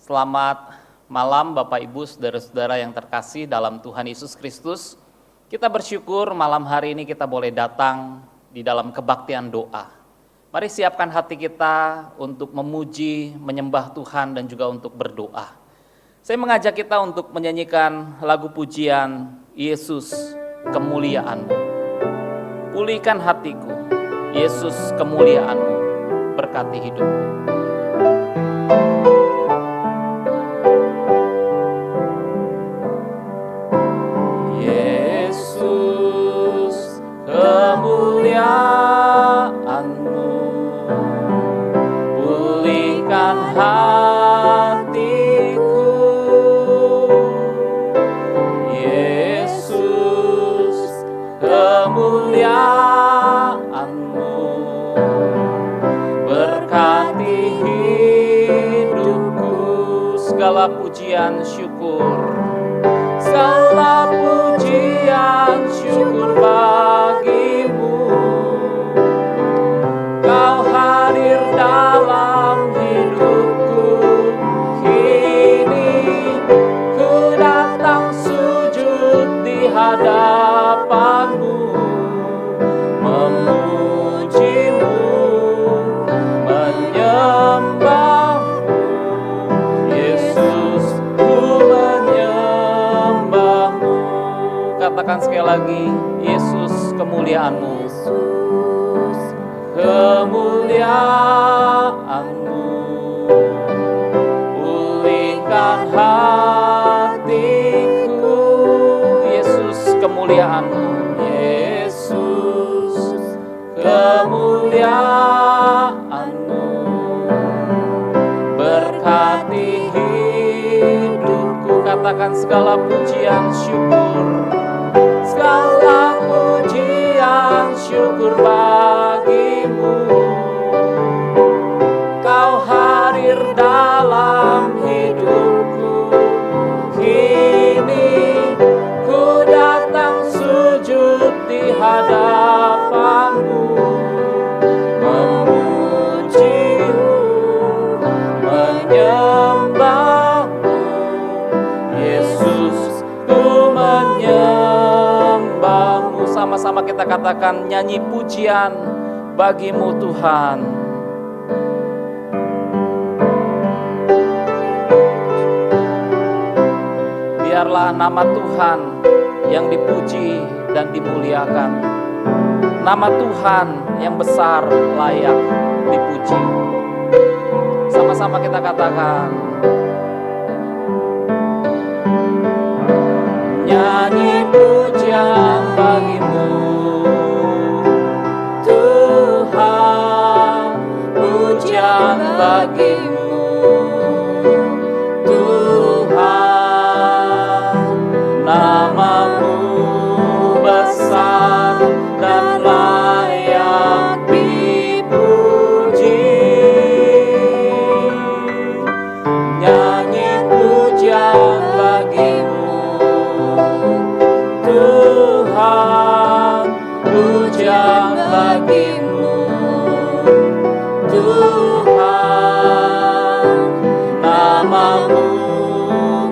Selamat malam Bapak Ibu saudara-saudara yang terkasih dalam Tuhan Yesus Kristus. Kita bersyukur malam hari ini kita boleh datang di dalam kebaktian doa. Mari siapkan hati kita untuk memuji, menyembah Tuhan dan juga untuk berdoa. Saya mengajak kita untuk menyanyikan lagu pujian Yesus kemuliaan-Mu. Pulihkan hatiku, Yesus kemuliaan-Mu, berkati hidupku. Kemuliaan-Mu, pulihkan hatiku, Yesus, kemuliaan-Mu, berkati hidupku. Segala pujian syukur, segala pujian syukur bagimu. Kau hadir dalam hidupku, kini ku datang sujud di hadapan-Mu, memuji-Mu, menyembah-Mu, Yesus, ku menyembah-Mu. Katakan sekali lagi, Yesus kemuliaan-Mu, kemuliaan-Mu, pulihkan hatiku, Yesus kemuliaan-Mu, Yesus kemuliaan-Mu, berkati hidupku. Katakan segala pujian syukur, segala pujian syukur bagimu. Kau hadir dalam hidupku, kini ku datang sujud di hadapan-Mu, memuji-Mu, menyembah-Mu, Yesus, ku menyembah-Mu. Sama-sama kita katakan, nyanyi pujian bagi-Mu Tuhan. Biarlah nama Tuhan yang dipuji dan dimuliakan. Nama Tuhan yang besar layak dipuji. Sama-sama kita katakan, nyanyi pujian bagi-Mu Tuhan, pujian bagi-Mu Tuhan, nama-Mu besar dan layak dipuji. Nyanyi pujian bagi-Mu Tuhan, pujian bagi-Mu Tuhan, nama-Mu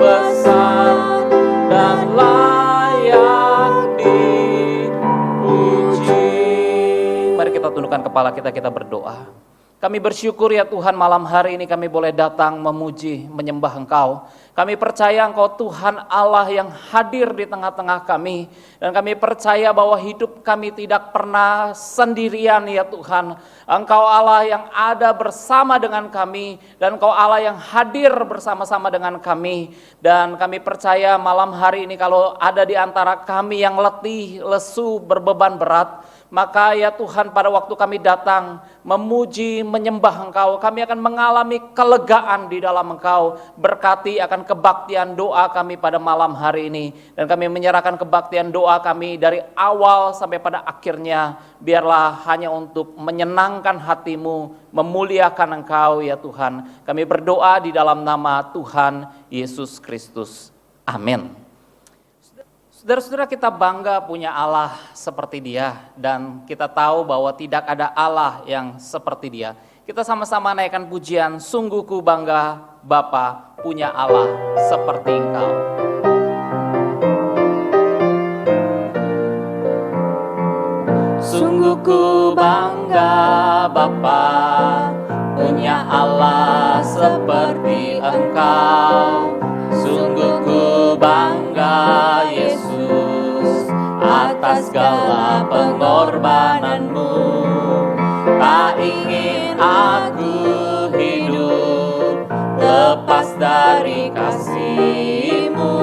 besar dan layak dipuji. Mari kita tundukkan kepala kita, kita berdoa. Kami bersyukur ya Tuhan, malam hari ini kami boleh datang memuji, menyembah Engkau. Kami percaya Engkau Tuhan Allah yang hadir di tengah-tengah kami. Dan kami percaya bahwa hidup kami tidak pernah sendirian ya Tuhan. Engkau Allah yang ada bersama dengan kami. Dan Engkau Allah yang hadir bersama-sama dengan kami. Dan kami percaya malam hari ini kalau ada di antara kami yang letih, lesu, berbeban berat, maka ya Tuhan, pada waktu kami datang memuji, menyembah Engkau, kami akan mengalami kelegaan di dalam Engkau. Berkati akan kebaktian doa kami pada malam hari ini. Dan kami menyerahkan kebaktian doa kami dari awal sampai pada akhirnya. Biarlah hanya untuk menyenangkan hati-Mu, memuliakan Engkau ya Tuhan. Kami berdoa di dalam nama Tuhan Yesus Kristus. Amin. Saudara-saudara, kita bangga punya Allah seperti Dia, dan kita tahu bahwa tidak ada Allah yang seperti Dia. Kita sama-sama naikkan pujian, sungguh ku bangga Bapa punya Allah seperti Engkau. Sungguh ku bangga Bapa punya Allah seperti Engkau. Sungguh ku bangga Yesus atas segala pengorbananmu. Tak ingin aku hidup lepas dari kasih-Mu.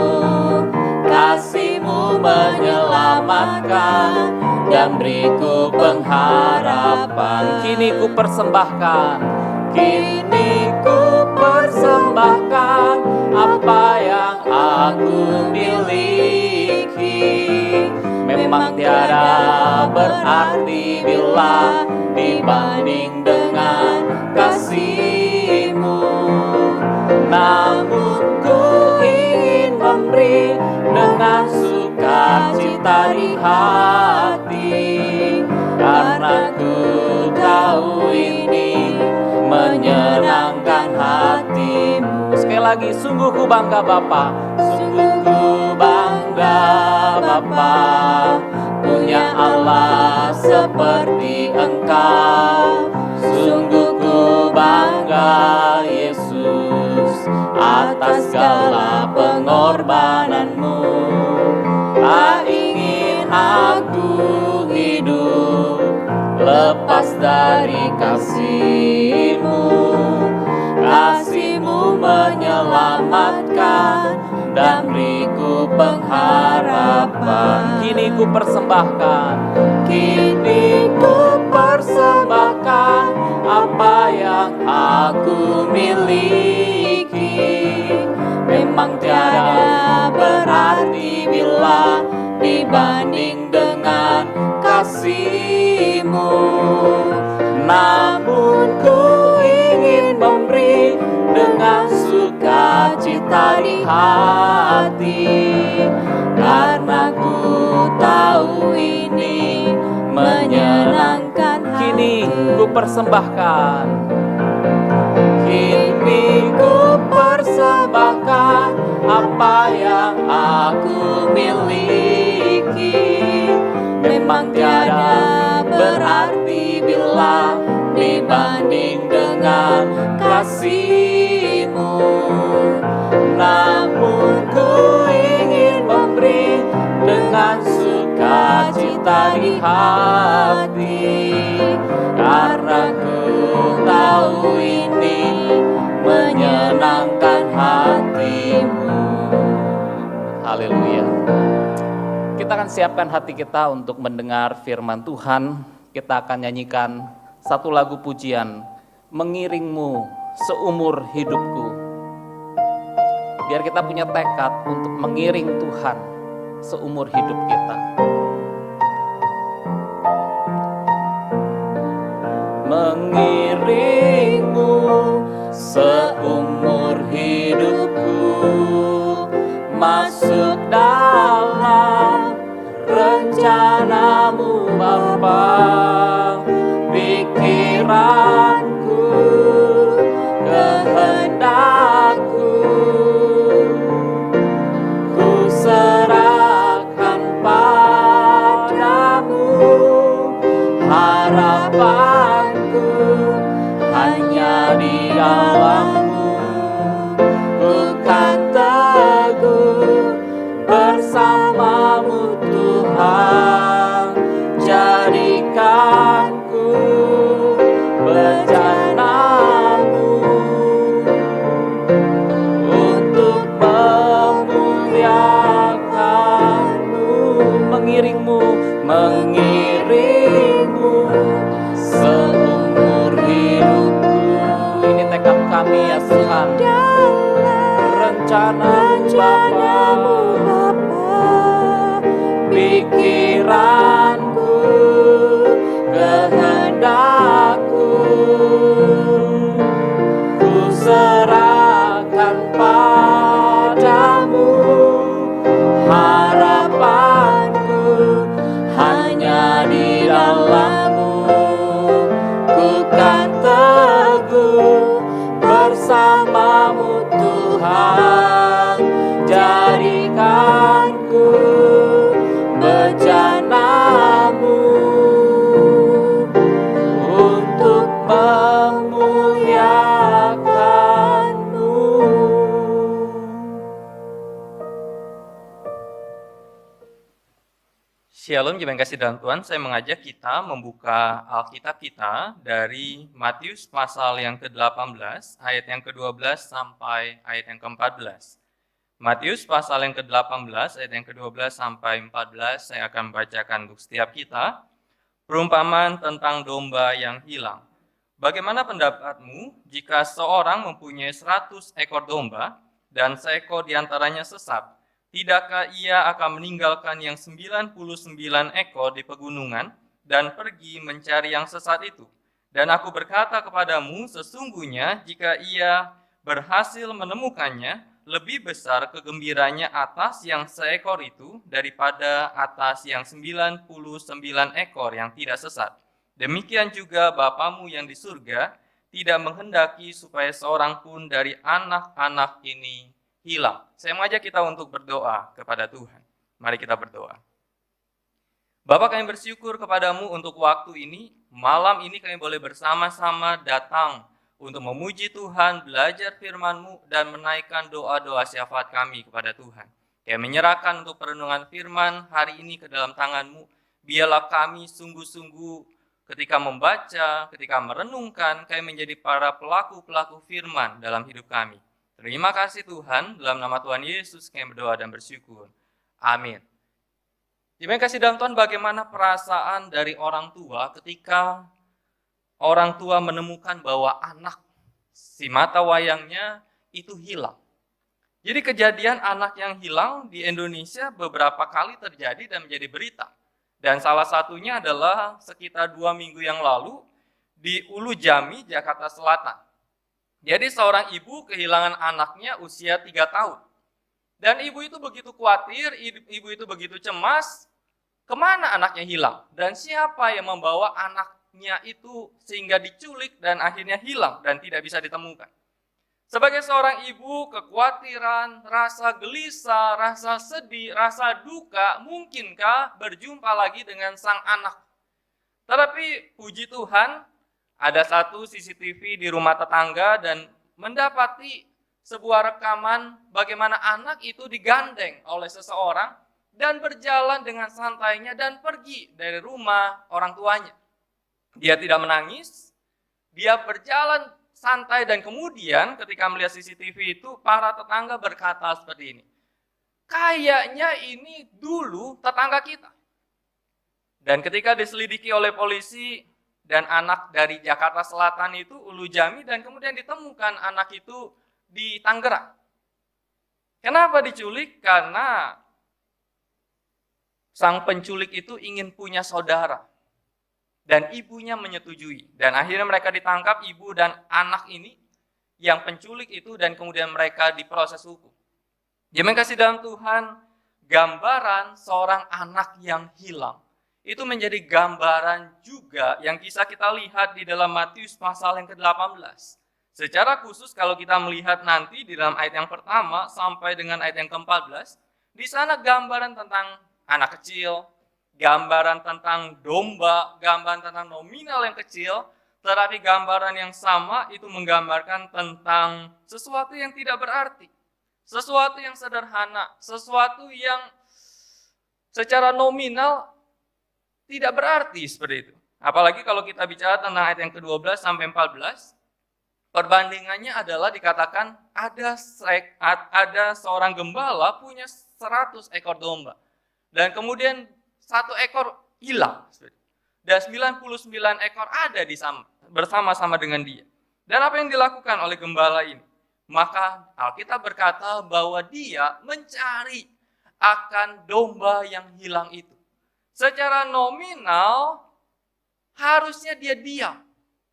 Kasih-Mu menyelamatkan dan beriku pengharapan. Kini ku persembahkan, kini ku persembahkan apa yang aku miliki. Memang tiada berarti bila dibanding dengan kasih-Mu. Namun ku ingin memberi dengan sukacita di hati, karena ku tahu ini menyenangkan hati-Mu. Sekali lagi, sungguh ku bangga Bapa, sungguh ku bangga Bapa punya Allah seperti Engkau. Sungguh ku bangga Yesus atas segala pengorbananmu. Tak ingin aku hidup lepas dari kasih-Mu. Kasih-Mu menyelamatkan dan beriku pengharapan. Kini ku persembahkan, kini ku persembahkan apa yang aku miliki. Memang tiada berarti bila dibanding dengan kasih-Mu. Namun ku ingin memberi dengan sukacita di hati, karena ku tahu ini menyenangkan hati. Kini ku persembahkan, kini ku persembahkan apa yang aku miliki. Memang tiada berarti bila dibanding dengan kasih-Mu. Namun ku ingin memberi dengan sukacita di hati, karena ku tahu ini menyenangkan hati-Mu. Haleluya. Kita akan siapkan hati kita untuk mendengar firman Tuhan. Kita akan nyanyikan satu lagu pujian, mengiring-Mu seumur hidupku. Biar kita punya tekad untuk mengiring Tuhan seumur hidup kita. Mengiring-Mu seumur hidupku, masuk dalam rencana-Mu Bapa. Pikiranku, kehendakku, ku serahkan padamu. Harapanku hanya di dalam-Mu. Ku kan teguh bersama-Mu Tuhan. Jadikanku Shalom, jemaat yang kasih dalam Tuhan. Saya mengajak kita membuka Alkitab kita dari Matius pasal yang ke-18, ayat yang ke-12 sampai ayat yang ke-14. Matius pasal yang ke-18, ayat yang ke-12 sampai 14, saya akan membacakan untuk setiap kita. Perumpamaan tentang domba yang hilang. Bagaimana pendapatmu jika seorang mempunyai 100 ekor domba dan seekor diantaranya sesat? Tidakkah ia akan meninggalkan yang 99 ekor di pegunungan dan pergi mencari yang sesat itu? Dan aku berkata kepadamu, sesungguhnya jika ia berhasil menemukannya, lebih besar kegembiranya atas yang seekor itu daripada atas yang 99 ekor yang tidak sesat. Demikian juga Bapamu yang di surga tidak menghendaki supaya seorang pun dari anak-anak ini hilang. Saya mengajak kita untuk berdoa kepada Tuhan. Mari kita berdoa. Bapa, kami bersyukur kepadamu untuk waktu ini. Malam ini kami boleh bersama-sama datang untuk memuji Tuhan, belajar firman-Mu, dan menaikkan doa-doa syafaat kami kepada Tuhan. Kami menyerahkan untuk perenungan firman hari ini ke dalam tangan-Mu. Biarlah kami sungguh-sungguh ketika membaca, ketika merenungkan, kami menjadi para pelaku-pelaku firman dalam hidup kami. Terima kasih Tuhan, dalam nama Tuhan Yesus kami berdoa dan bersyukur. Amin. Terima kasih dalam Tuhan, bagaimana perasaan dari orang tua ketika orang tua menemukan bahwa anak si mata wayangnya itu hilang. Jadi kejadian anak yang hilang di Indonesia beberapa kali terjadi dan menjadi berita. Dan salah satunya adalah sekitar 2 minggu yang lalu di Ulu Jami, Jakarta Selatan. Jadi seorang ibu kehilangan anaknya usia 3 tahun. Dan ibu itu begitu khawatir, ibu itu begitu cemas, kemana anaknya hilang? Dan siapa yang membawa anaknya itu sehingga diculik dan akhirnya hilang dan tidak bisa ditemukan? Sebagai seorang ibu, kekhawatiran, rasa gelisah, rasa sedih, rasa duka, mungkinkah berjumpa lagi dengan sang anak? Tetapi puji Tuhan, ada satu CCTV di rumah tetangga dan mendapati sebuah rekaman bagaimana anak itu digandeng oleh seseorang dan berjalan dengan santainya dan pergi dari rumah orang tuanya. Dia tidak menangis, dia berjalan santai dan kemudian ketika melihat CCTV itu para tetangga berkata seperti ini, kayaknya ini dulu tetangga kita. Dan ketika diselidiki oleh polisi, dan anak dari Jakarta Selatan itu Ulu Jami dan kemudian ditemukan anak itu di Tangerang. Kenapa diculik? Karena sang penculik itu ingin punya saudara dan ibunya menyetujui dan akhirnya mereka ditangkap, ibu dan anak ini yang penculik itu, dan kemudian mereka diproses hukum. Jemaat kasih dalam Tuhan, gambaran seorang anak yang hilang itu menjadi gambaran juga yang bisa kita lihat di dalam Matius pasal yang ke-18. Secara khusus kalau kita melihat nanti di dalam ayat yang pertama sampai dengan ayat yang ke-14, di sana gambaran tentang anak kecil, gambaran tentang domba, gambaran tentang nominal yang kecil, tetapi gambaran yang sama itu menggambarkan tentang sesuatu yang tidak berarti, sesuatu yang sederhana, sesuatu yang secara nominal tidak berarti seperti itu. Apalagi kalau kita bicara tentang ayat yang ke-12 sampai 14, perbandingannya adalah dikatakan ada seorang gembala punya 100 ekor domba. Dan kemudian 1 ekor hilang. Dan 99 ekor ada bersama-sama dengan dia. Dan apa yang dilakukan oleh gembala ini? Maka Alkitab berkata bahwa dia mencari akan domba yang hilang itu. Secara nominal harusnya dia diam.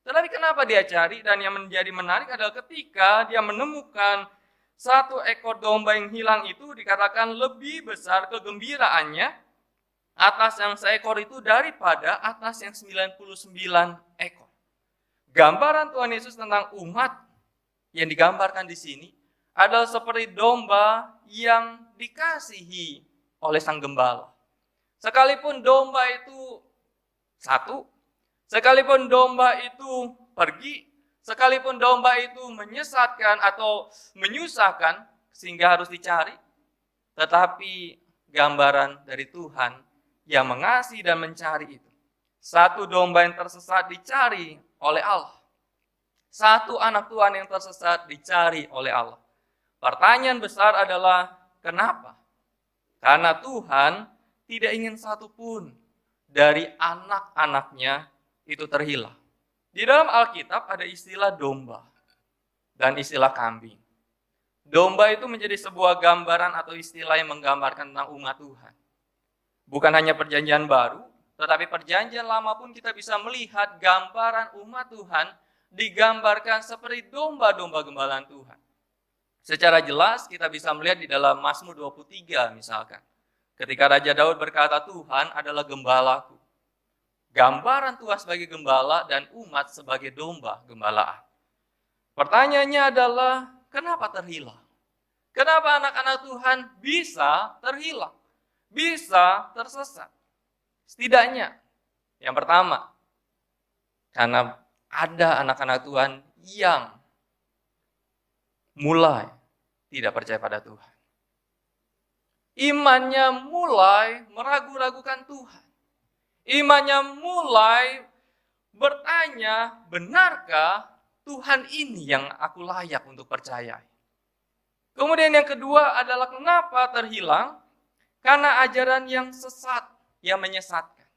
Tetapi kenapa dia cari? Dan yang menjadi menarik adalah ketika dia menemukan 1 ekor domba yang hilang itu, dikatakan lebih besar kegembiraannya atas yang seekor itu daripada atas yang 99 ekor. Gambaran Tuhan Yesus tentang umat yang digambarkan di sini adalah seperti domba yang dikasihi oleh sang gembala. Sekalipun domba itu satu, sekalipun domba itu pergi, sekalipun domba itu menyesatkan atau menyusahkan sehingga harus dicari, tetapi gambaran dari Tuhan yang mengasihi dan mencari itu. Satu domba yang tersesat dicari oleh Allah. Satu anak Tuhan yang tersesat dicari oleh Allah. Pertanyaan besar adalah kenapa? Karena Tuhan tidak ingin satupun dari anak-anaknya itu terhilang. Di dalam Alkitab ada istilah domba dan istilah kambing. Domba itu menjadi sebuah gambaran atau istilah yang menggambarkan tentang umat Tuhan. Bukan hanya perjanjian baru, tetapi perjanjian lama pun kita bisa melihat gambaran umat Tuhan digambarkan seperti domba-domba gembalaan Tuhan. Secara jelas kita bisa melihat di dalam Mazmur 23 misalkan. Ketika Raja Daud berkata, Tuhan adalah gembalaku. Gambaran Tuhan sebagai gembala dan umat sebagai domba gembalaan. Pertanyaannya adalah, kenapa terhilang? Kenapa anak-anak Tuhan bisa terhilang? Bisa tersesat? Setidaknya, yang pertama, karena ada anak-anak Tuhan yang mulai tidak percaya pada Tuhan. Imannya mulai meragu-ragukan Tuhan. Imannya mulai bertanya, benarkah Tuhan ini yang aku layak untuk percayai? Kemudian yang kedua adalah kenapa terhilang? Karena ajaran yang sesat, yang menyesatkan.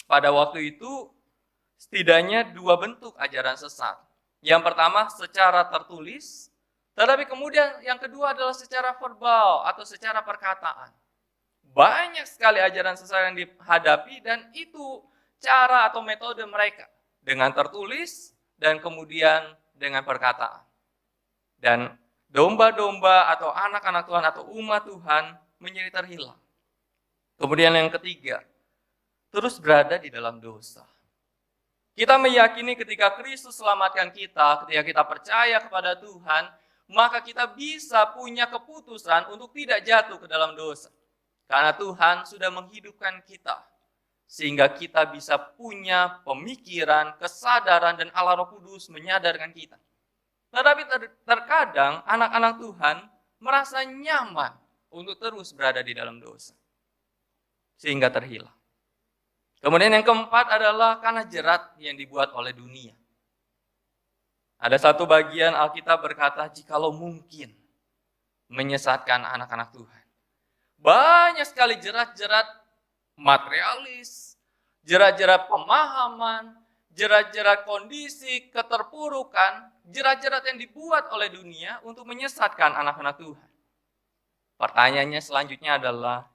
Pada waktu itu, setidaknya dua bentuk ajaran sesat. Yang pertama secara tertulis, tetapi kemudian yang kedua adalah secara verbal atau secara perkataan. Banyak sekali ajaran sesat yang dihadapi dan itu cara atau metode mereka. Dengan tertulis dan kemudian dengan perkataan. Dan domba-domba atau anak-anak Tuhan atau umat Tuhan menjadi terhilang. Kemudian yang ketiga, terus berada di dalam dosa. Kita meyakini ketika Kristus selamatkan kita, ketika kita percaya kepada Tuhan, maka kita bisa punya keputusan untuk tidak jatuh ke dalam dosa. Karena Tuhan sudah menghidupkan kita, sehingga kita bisa punya pemikiran, kesadaran, dan Allah Roh Kudus menyadarkan kita. Tetapi terkadang anak-anak Tuhan merasa nyaman untuk terus berada di dalam dosa, sehingga terhilang. Kemudian yang keempat adalah karena jerat yang dibuat oleh dunia. Ada satu bagian Alkitab berkata, jikalau mungkin menyesatkan anak-anak Tuhan. Banyak sekali jerat-jerat materialis, jerat-jerat pemahaman, jerat-jerat kondisi, keterpurukan, jerat-jerat yang dibuat oleh dunia untuk menyesatkan anak-anak Tuhan. Pertanyaannya selanjutnya adalah,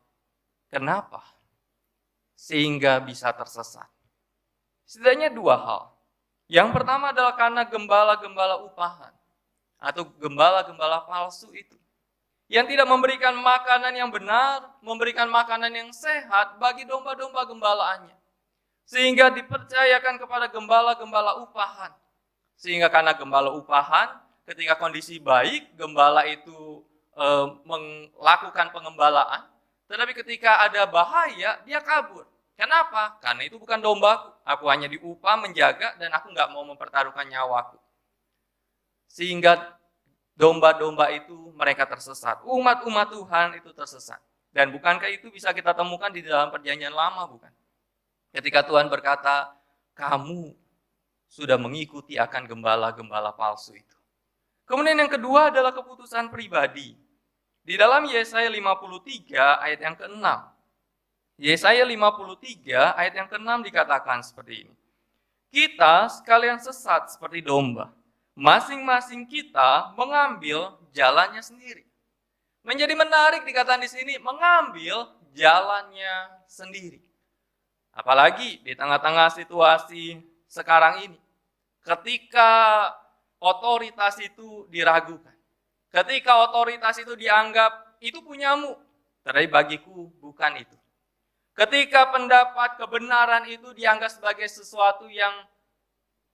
kenapa? Sehingga bisa tersesat. Setidaknya dua hal. Yang pertama adalah karena gembala-gembala upahan atau gembala-gembala palsu itu yang tidak memberikan makanan yang benar, memberikan makanan yang sehat bagi domba-domba gembalaannya. Sehingga dipercayakan kepada gembala-gembala upahan. Sehingga karena gembala upahan, ketika kondisi baik, gembala itu melakukan pengembalaan, tetapi ketika ada bahaya, dia kabur. Kenapa? Karena itu bukan dombaku. Aku hanya diupah menjaga dan aku nggak mau mempertaruhkan nyawaku. Sehingga domba-domba itu mereka tersesat. Umat-umat Tuhan itu tersesat. Dan bukankah itu bisa kita temukan di dalam perjanjian lama, bukan? Ketika Tuhan berkata, kamu sudah mengikuti akan gembala-gembala palsu itu. Kemudian yang kedua adalah keputusan pribadi. Di dalam Yesaya 53 ayat yang ke-6. Yesaya 53 ayat yang ke-6 dikatakan seperti ini. Kita sekalian sesat seperti domba. Masing-masing kita mengambil jalannya sendiri. Menjadi menarik dikatakan di sini, mengambil jalannya sendiri. Apalagi di tengah-tengah situasi sekarang ini. Ketika otoritas itu diragukan. Ketika otoritas itu dianggap, itu punyamu. Tetapi bagiku bukan itu. Ketika pendapat kebenaran itu dianggap sebagai sesuatu yang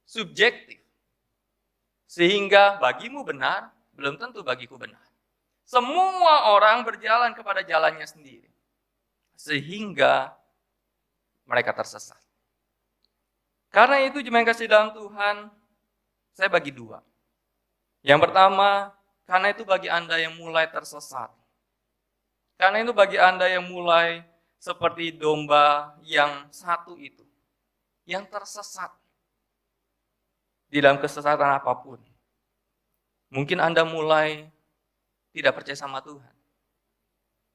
subjektif. Sehingga bagimu benar, belum tentu bagiku benar. Semua orang berjalan kepada jalannya sendiri. Sehingga mereka tersesat. Karena itu jemaat yang kasih dalam Tuhan, saya bagi dua. Yang pertama, karena itu bagi Anda yang mulai tersesat. Karena itu bagi Anda yang mulai seperti domba yang satu itu, yang tersesat di dalam kesesatan apapun. Mungkin Anda mulai tidak percaya sama Tuhan.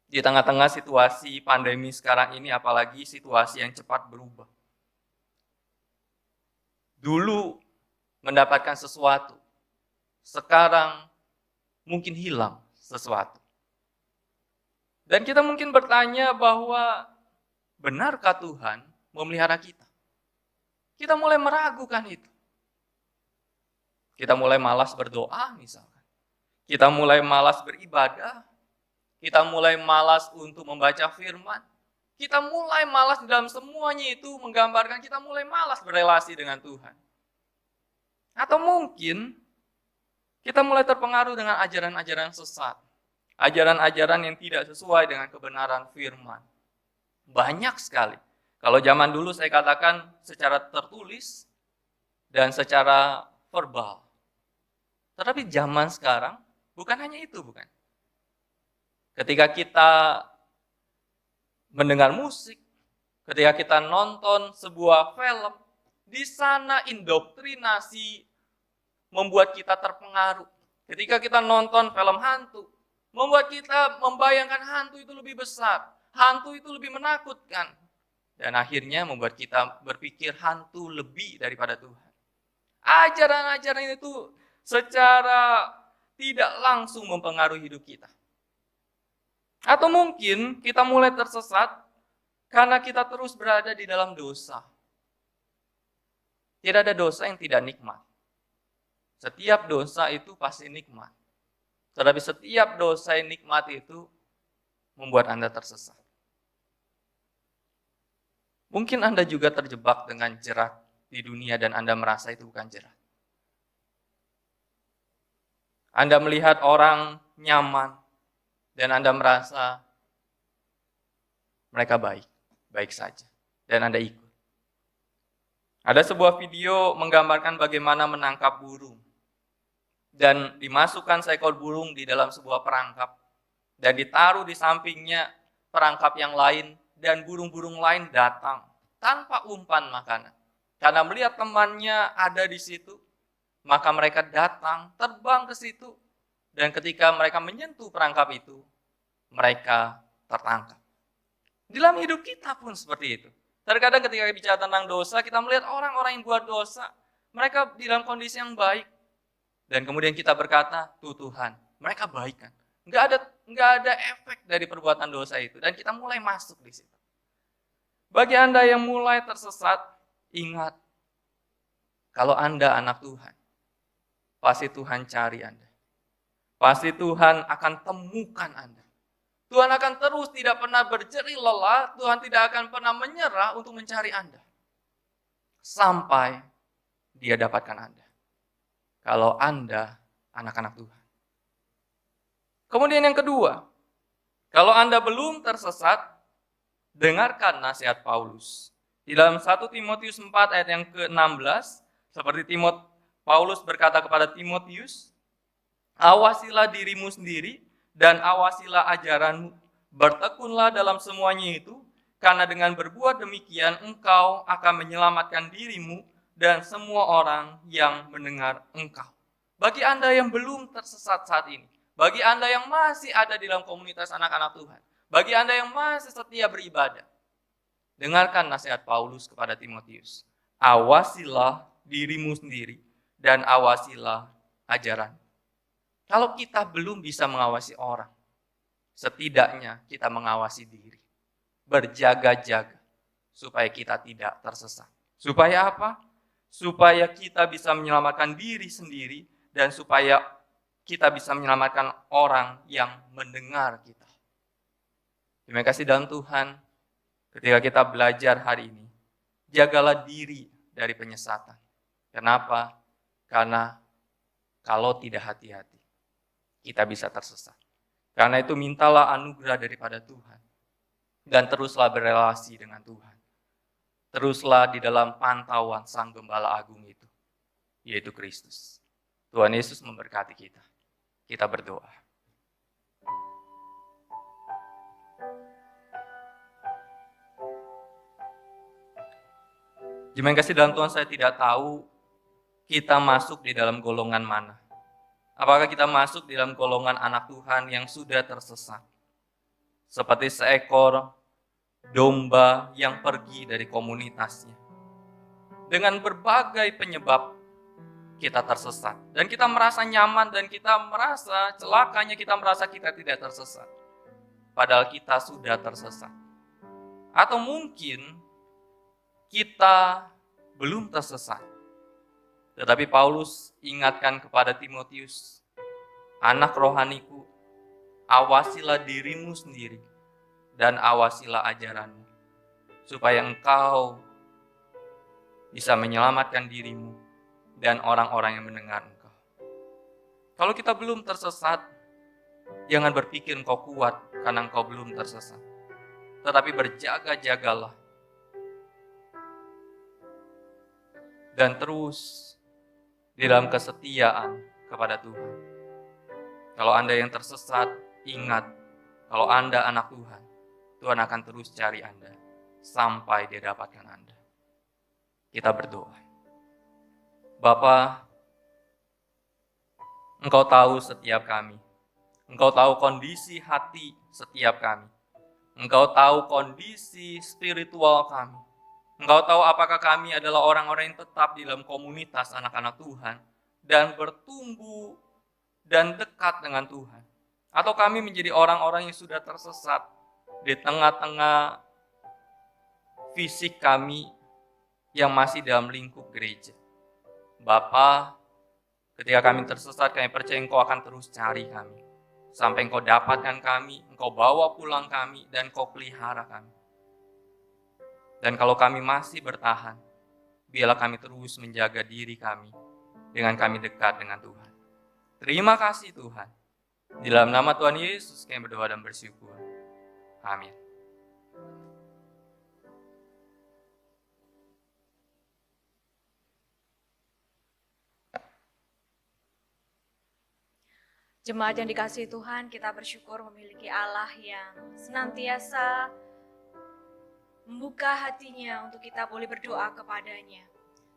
Di tengah-tengah situasi pandemi sekarang ini, apalagi situasi yang cepat berubah. Dulu mendapatkan sesuatu, sekarang mungkin hilang sesuatu. Dan kita mungkin bertanya bahwa benarkah Tuhan memelihara kita? Kita mulai meragukan itu. Kita mulai malas berdoa misalkan. Kita mulai malas beribadah. Kita mulai malas untuk membaca firman. Kita mulai malas dalam semuanya itu menggambarkan kita mulai malas berelasi dengan Tuhan. Atau mungkin kita mulai terpengaruh dengan ajaran-ajaran sesat. Ajaran-ajaran yang tidak sesuai dengan kebenaran firman. Banyak sekali. Kalau zaman dulu saya katakan secara tertulis dan secara verbal. Tetapi zaman sekarang bukan hanya itu, bukan. Ketika kita mendengar musik, ketika kita nonton sebuah film, di sana indoktrinasi membuat kita terpengaruh. Ketika kita nonton film hantu, membuat kita membayangkan hantu itu lebih besar, hantu itu lebih menakutkan. Dan akhirnya membuat kita berpikir hantu lebih daripada Tuhan. Ajaran-ajaran itu secara tidak langsung mempengaruhi hidup kita. Atau mungkin kita mulai tersesat karena kita terus berada di dalam dosa. Tidak ada dosa yang tidak nikmat. Setiap dosa itu pasti nikmat. Tetapi setiap dosa yang nikmat itu membuat Anda tersesat. Mungkin Anda juga terjebak dengan jerat di dunia dan Anda merasa itu bukan jerat. Anda melihat orang nyaman dan Anda merasa mereka baik saja. Dan Anda ikut. Ada sebuah video menggambarkan bagaimana menangkap burung. Dan dimasukkan seekor burung di dalam sebuah perangkap. Dan ditaruh di sampingnya perangkap yang lain. Dan burung-burung lain datang tanpa umpan makanan. Karena melihat temannya ada di situ, maka mereka datang, terbang ke situ. Dan ketika mereka menyentuh perangkap itu, mereka tertangkap. Dalam hidup kita pun seperti itu. Terkadang ketika bicara tentang dosa, kita melihat orang-orang yang buat dosa, mereka di dalam kondisi yang baik. Dan kemudian kita berkata, Tuhan, mereka baik kan? Nggak ada efek dari perbuatan dosa itu. Dan kita mulai masuk di situ. Bagi Anda yang mulai tersesat, ingat, kalau Anda anak Tuhan, pasti Tuhan cari Anda. Pasti Tuhan akan temukan Anda. Tuhan akan terus tidak pernah berjerih lelah, Tuhan tidak akan pernah menyerah untuk mencari Anda. Sampai Dia dapatkan Anda. Kalau Anda anak-anak Tuhan. Kemudian yang kedua, kalau Anda belum tersesat, dengarkan nasihat Paulus. Di dalam 1 Timotius 4 ayat yang ke-16, seperti Paulus berkata kepada Timotius, awasilah dirimu sendiri dan awasilah ajaranmu. Bertekunlah dalam semuanya itu, karena dengan berbuat demikian engkau akan menyelamatkan dirimu dan semua orang yang mendengar engkau. Bagi Anda yang belum tersesat saat ini, bagi Anda yang masih ada di dalam komunitas anak-anak Tuhan, bagi Anda yang masih setia beribadah, dengarkan nasihat Paulus kepada Timotius. Awasilah dirimu sendiri dan awasilah ajaran. Kalau kita belum bisa mengawasi orang, setidaknya kita mengawasi diri. Berjaga-jaga supaya kita tidak tersesat. Supaya apa? Supaya kita bisa menyelamatkan diri sendiri dan supaya kita bisa menyelamatkan orang yang mendengar kita. Terima kasih dalam Tuhan, ketika kita belajar hari ini, jagalah diri dari penyesatan. Kenapa? Karena kalau tidak hati-hati, kita bisa tersesat. Karena itu mintalah anugerah daripada Tuhan. Dan teruslah berelasi dengan Tuhan. Teruslah di dalam pantauan Sang Gembala Agung itu, yaitu Kristus. Tuhan Yesus memberkati kita. Kita berdoa. Jemaat yang kasih dalam Tuhan, saya tidak tahu kita masuk di dalam golongan mana. Apakah kita masuk di dalam golongan anak Tuhan yang sudah tersesat? Seperti seekor domba yang pergi dari komunitasnya. Dengan berbagai penyebab kita tersesat. Dan kita merasa nyaman dan kita merasa celakanya kita merasa kita tidak tersesat. Padahal kita sudah tersesat. Atau mungkin kita belum tersesat. Tetapi Paulus ingatkan kepada Timotius, anak rohaniku, awasilah dirimu sendiri dan awasilah ajaranmu, supaya engkau bisa menyelamatkan dirimu dan orang-orang yang mendengar engkau. Kalau kita belum tersesat, jangan berpikir engkau kuat karena engkau belum tersesat. Tetapi berjaga-jagalah dan terus di dalam kesetiaan kepada Tuhan. Kalau Anda yang tersesat, ingat, kalau Anda anak Tuhan, Tuhan akan terus cari Anda sampai Dia dapatkan Anda. Kita berdoa. Bapa, Engkau tahu setiap kami. Engkau tahu kondisi hati setiap kami. Engkau tahu kondisi spiritual kami. Engkau tahu apakah kami adalah orang-orang yang tetap di dalam komunitas anak-anak Tuhan dan bertumbuh dan dekat dengan Tuhan. Atau kami menjadi orang-orang yang sudah tersesat di tengah-tengah fisik kami yang masih dalam lingkup gereja. Bapa, ketika kami tersesat, kami percaya Engkau akan terus cari kami. Sampai Engkau dapatkan kami, Engkau bawa pulang kami, dan Engkau pelihara kami. Dan kalau kami masih bertahan, biarlah kami terus menjaga diri kami dengan kami dekat dengan Tuhan. Terima kasih Tuhan. Di dalam nama Tuhan Yesus kami berdoa dan bersyukur. Amin. Jemaat yang dikasihi Tuhan, kita bersyukur memiliki Allah yang senantiasa membuka hatinya untuk kita boleh berdoa kepadanya.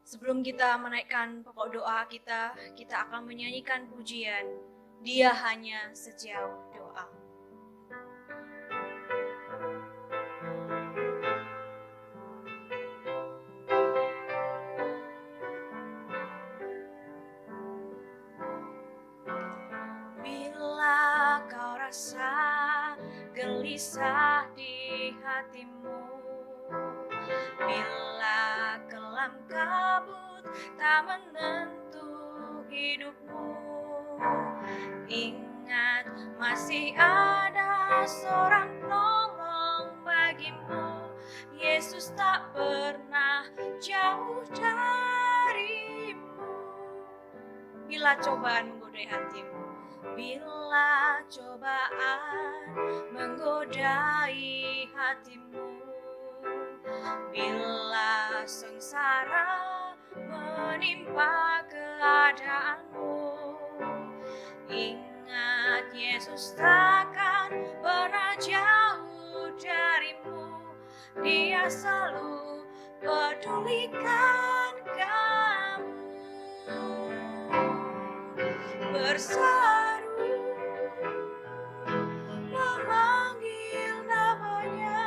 Sebelum kita menaikkan pokok doa kita akan menyanyikan pujian, Dia hanya sejauh doa. Bila kau rasa gelisah di hatimu, bila kelam kabut tak menentu hidupmu, ingat masih ada seorang penolong bagimu. Yesus tak pernah jauh darimu. Bila cobaan menggodai hatimu, bila cobaan menggodai hatimu, bila sengsara menimpa keadaanmu, ingat Yesus takkan pernah jauh darimu. Dia selalu pedulikan kamu. Berseru memanggil namanya,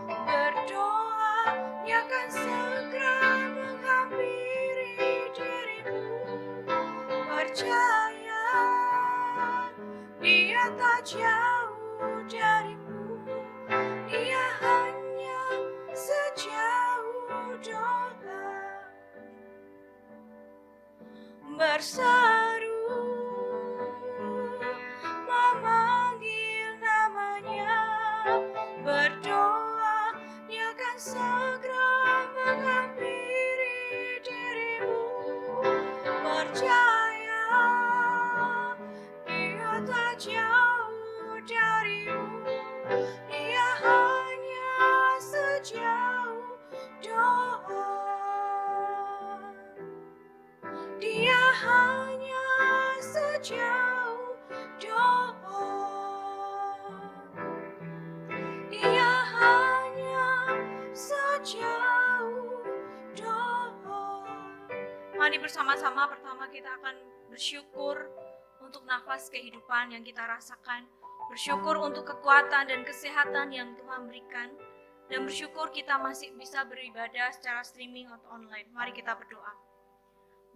berdoa Dia akan segera menghampiri dirimu. Percaya Dia tak jauh darimu, Dia hanya sejauh doa. Berseru memanggil namanya, berdoa Dia akan segera menghampiri dirimu. Percaya Dia tak jauh darimu, Dia hanya sejauh doa. Dia hanya Mari bersama-sama pertama kita akan bersyukur untuk nafas kehidupan yang kita rasakan. Bersyukur untuk kekuatan dan kesehatan yang Tuhan berikan. Dan bersyukur kita masih bisa beribadah secara streaming atau online. Mari kita berdoa.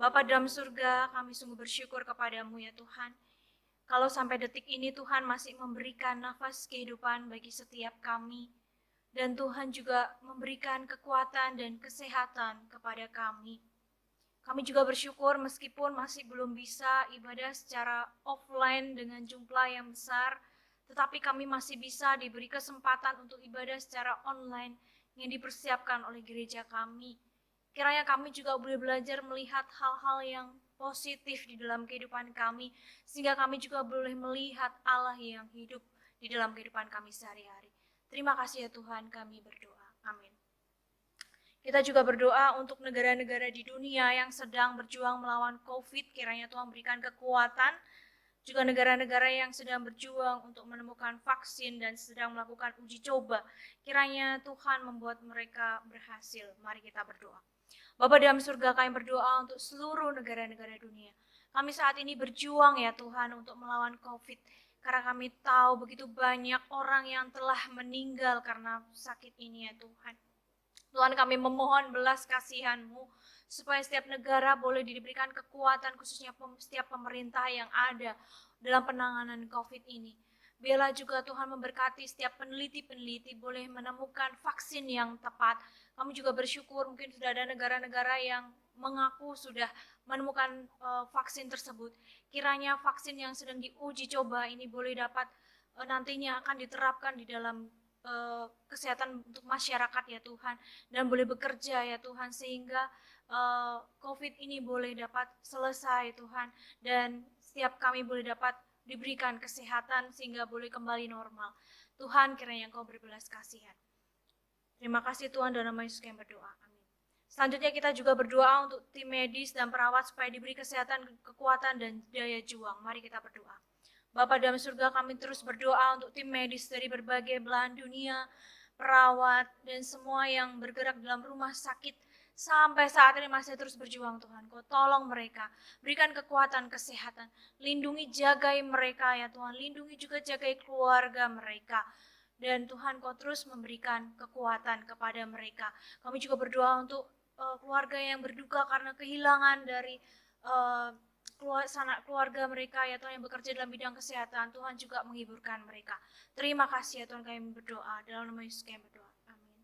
Bapa dalam surga, kami sungguh bersyukur kepadamu ya Tuhan. Kalau sampai detik ini Tuhan masih memberikan nafas kehidupan bagi setiap kami. Dan Tuhan juga memberikan kekuatan dan kesehatan kepada kami. Kami juga bersyukur meskipun masih belum bisa ibadah secara offline dengan jumlah yang besar, tetapi kami masih bisa diberi kesempatan untuk ibadah secara online yang dipersiapkan oleh gereja kami. Kiranya kami juga boleh belajar melihat hal-hal yang positif di dalam kehidupan kami, sehingga kami juga boleh melihat Allah yang hidup di dalam kehidupan kami sehari-hari. Terima kasih ya Tuhan, kami berdoa. Amin. Kita juga berdoa untuk negara-negara di dunia yang sedang berjuang melawan COVID, kiranya Tuhan berikan kekuatan. Juga negara-negara yang sedang berjuang untuk menemukan vaksin dan sedang melakukan uji coba, kiranya Tuhan membuat mereka berhasil. Mari kita berdoa. Bapa dalam surga, kami berdoa untuk seluruh negara-negara dunia. Kami saat ini berjuang ya Tuhan untuk melawan COVID, karena kami tahu begitu banyak orang yang telah meninggal karena sakit ini ya Tuhan. Tuhan, kami memohon belas kasihan-Mu supaya setiap negara boleh diberikan kekuatan, khususnya setiap pemerintah yang ada dalam penanganan COVID ini. Biarlah juga Tuhan memberkati setiap peneliti-peneliti boleh menemukan vaksin yang tepat. Kami juga bersyukur mungkin sudah ada negara-negara yang mengaku sudah menemukan vaksin tersebut. Kiranya vaksin yang sedang diuji coba ini boleh dapat nantinya akan diterapkan di dalam kesehatan untuk masyarakat ya Tuhan, dan boleh bekerja ya Tuhan, sehingga COVID ini boleh dapat selesai Tuhan, dan setiap kami boleh dapat diberikan kesehatan sehingga boleh kembali normal. Tuhan, kiranya Engkau berbelas kasihan. Terima kasih Tuhan, dalam nama Yesus kami berdoa. Amin. Selanjutnya kita juga berdoa untuk tim medis dan perawat supaya diberi kesehatan, kekuatan, dan daya juang. Mari kita berdoa. Bapa dalam surga, kami terus berdoa untuk tim medis dari berbagai belahan dunia, perawat, dan semua yang bergerak dalam rumah sakit. Sampai saat ini masih terus berjuang Tuhan. Kau tolong mereka, berikan kekuatan, kesehatan. Lindungi, jagai mereka ya Tuhan. Lindungi juga jagai keluarga mereka. Dan Tuhan, Kau terus memberikan kekuatan kepada mereka. Kami juga berdoa untuk keluarga yang berduka karena kehilangan dari keluarga mereka ya Tuhan yang bekerja dalam bidang kesehatan. Tuhan juga menghiburkan mereka. Terima kasih ya Tuhan, kami berdoa dalam nama Yesus kami berdoa. Amin.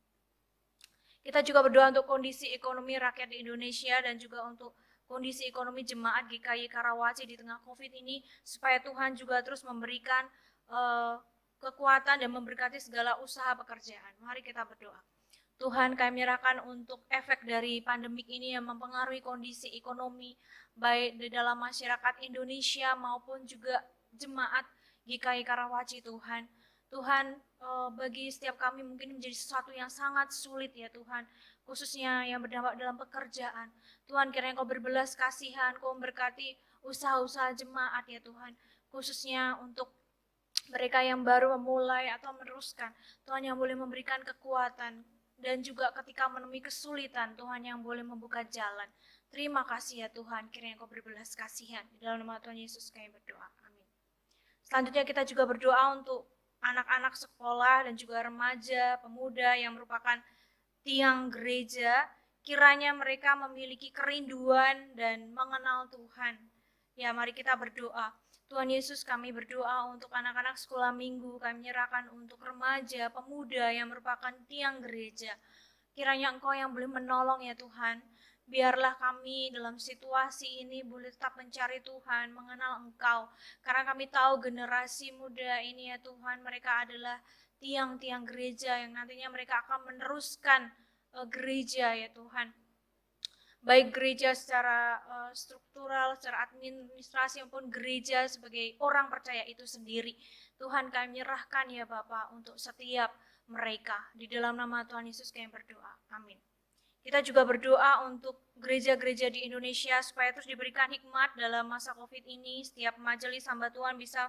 Kita juga berdoa untuk kondisi ekonomi rakyat di Indonesia dan juga untuk kondisi ekonomi jemaat GKI Karawaci di tengah COVID ini, supaya Tuhan juga terus memberikan kekuatan dan memberkati segala usaha pekerjaan. Mari kita berdoa. Tuhan, kami menyerahkan untuk efek dari pandemik ini yang mempengaruhi kondisi ekonomi baik di dalam masyarakat Indonesia maupun juga jemaat GKI Karawaci Tuhan. Tuhan, bagi setiap kami mungkin menjadi sesuatu yang sangat sulit ya Tuhan, khususnya yang berdampak dalam pekerjaan. Tuhan, kiranya Kau berbelas kasihan, Kau memberkati usaha-usaha jemaat ya Tuhan, khususnya untuk mereka yang baru memulai atau meneruskan. Tuhan yang boleh memberikan kekuatan, dan juga ketika menemui kesulitan, Tuhan yang boleh membuka jalan. Terima kasih ya Tuhan, kiranya Kau berbelas kasihan. Di dalam nama Tuhan Yesus kami berdoa. Amin. Selanjutnya kita juga berdoa untuk anak-anak sekolah dan juga remaja, pemuda yang merupakan tiang gereja. Kiranya mereka memiliki kerinduan dan mengenal Tuhan. Ya, mari kita berdoa. Tuhan Yesus, kami berdoa untuk anak-anak sekolah minggu, kami menyerahkan untuk remaja, pemuda yang merupakan tiang gereja. Kiranya Engkau yang boleh menolong ya Tuhan. Biarlah kami dalam situasi ini boleh tetap mencari Tuhan, mengenal Engkau. Karena kami tahu generasi muda ini ya Tuhan, mereka adalah tiang-tiang gereja yang nantinya mereka akan meneruskan gereja ya Tuhan. Baik gereja secara struktural, secara administrasi maupun gereja sebagai orang percaya itu sendiri. Tuhan, kami menyerahkan ya Bapa untuk setiap mereka. Di dalam nama Tuhan Yesus kami berdoa. Amin. Kita juga berdoa untuk gereja-gereja di Indonesia supaya terus diberikan hikmat dalam masa COVID ini. Setiap majelis hamba Tuhan bisa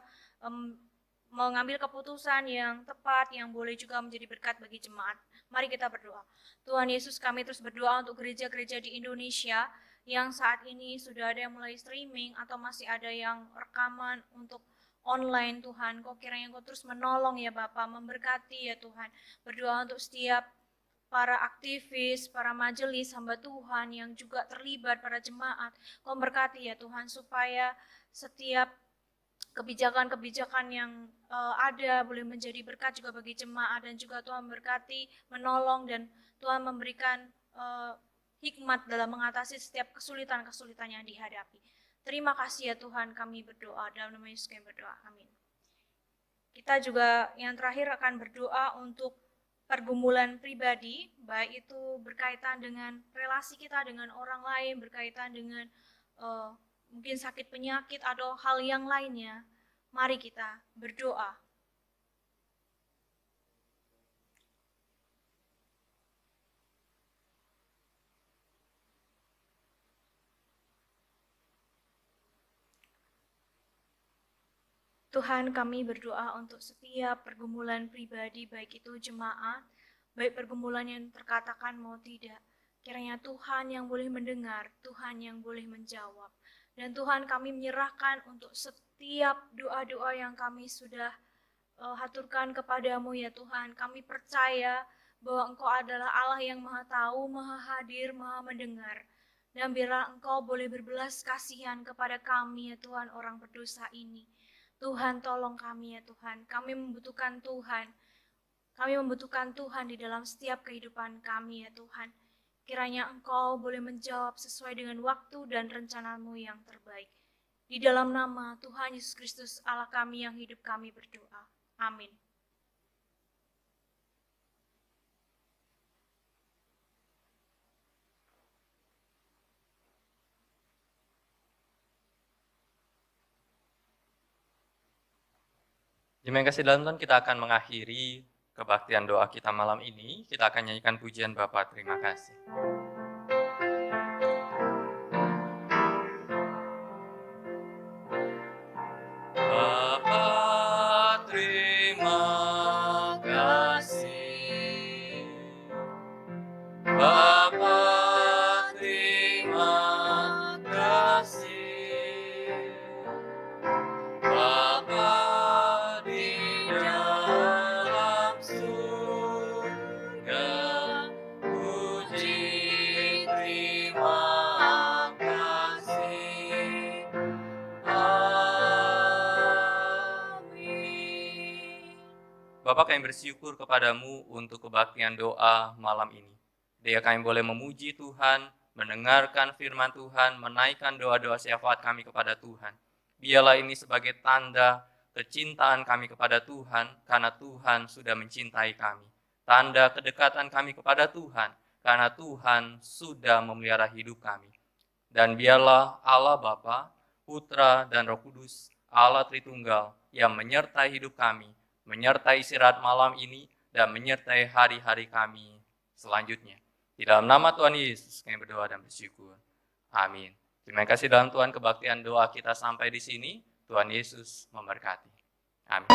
mengambil keputusan yang tepat, yang boleh juga menjadi berkat bagi jemaat. Mari kita berdoa. Tuhan Yesus, kami terus berdoa untuk gereja-gereja di Indonesia yang saat ini sudah ada yang mulai streaming atau masih ada yang rekaman untuk online Tuhan. Kau kiranya Kau terus menolong ya Bapa, memberkati ya Tuhan. Berdoa untuk setiap para aktivis, para majelis hamba Tuhan yang juga terlibat, para jemaat. Kau berkati ya Tuhan supaya setiap kebijakan-kebijakan yang ada boleh menjadi berkat juga bagi jemaat, dan juga Tuhan berkati, menolong, dan Tuhan memberikan hikmat dalam mengatasi setiap kesulitan-kesulitan yang dihadapi. Terima kasih ya Tuhan, kami berdoa dalam nama Yesus kami berdoa, amin. Kita juga yang terakhir akan berdoa untuk pergumulan pribadi, baik itu berkaitan dengan relasi kita dengan orang lain, berkaitan dengan mungkin sakit penyakit atau hal yang lainnya. Mari kita berdoa. Tuhan, kami berdoa untuk setiap pergumulan pribadi, baik itu jemaat, baik pergumulan yang terkatakan mau tidak. Kiranya Tuhan yang boleh mendengar, Tuhan yang boleh menjawab. Dan Tuhan, kami menyerahkan untuk setiap doa-doa yang kami sudah haturkan kepadamu ya Tuhan. Kami percaya bahwa Engkau adalah Allah yang Maha Tahu, Maha Hadir, Maha Mendengar. Dan biarlah Engkau boleh berbelas kasihan kepada kami ya Tuhan, orang berdosa ini. Tuhan, tolong kami ya Tuhan. Kami membutuhkan Tuhan. Kami membutuhkan Tuhan di dalam setiap kehidupan kami ya Tuhan. Kiranya Engkau boleh menjawab sesuai dengan waktu dan rencanamu yang terbaik. Di dalam nama Tuhan Yesus Kristus Allah kami yang hidup, kami berdoa. Amin. Terima kasih dalam Tuhan, kita akan mengakhiri kebaktian doa kita malam ini. Kita akan nyanyikan pujian Bapa, terima kasih. Bapa, terima kasih. Bapa, terima kasih. Bapa di dalam surga, puji terima kasih. Amin. Bapa, kami bersyukur kepadamu untuk kebaktian doa malam ini. Dia kami boleh memuji Tuhan, mendengarkan firman Tuhan, menaikkan doa-doa syafaat kami kepada Tuhan. Biarlah ini sebagai tanda kecintaan kami kepada Tuhan, karena Tuhan sudah mencintai kami. Tanda kedekatan kami kepada Tuhan, karena Tuhan sudah memelihara hidup kami. Dan biarlah Allah Bapa, Putra, dan Roh Kudus, Allah Tritunggal, yang menyertai hidup kami, menyertai istirahat malam ini, dan menyertai hari-hari kami selanjutnya. Di dalam nama Tuhan Yesus kami berdoa dan bersyukur. Amin. Terima kasih dalam Tuhan, kebaktian doa kita sampai di sini. Tuhan Yesus memberkati. Amin.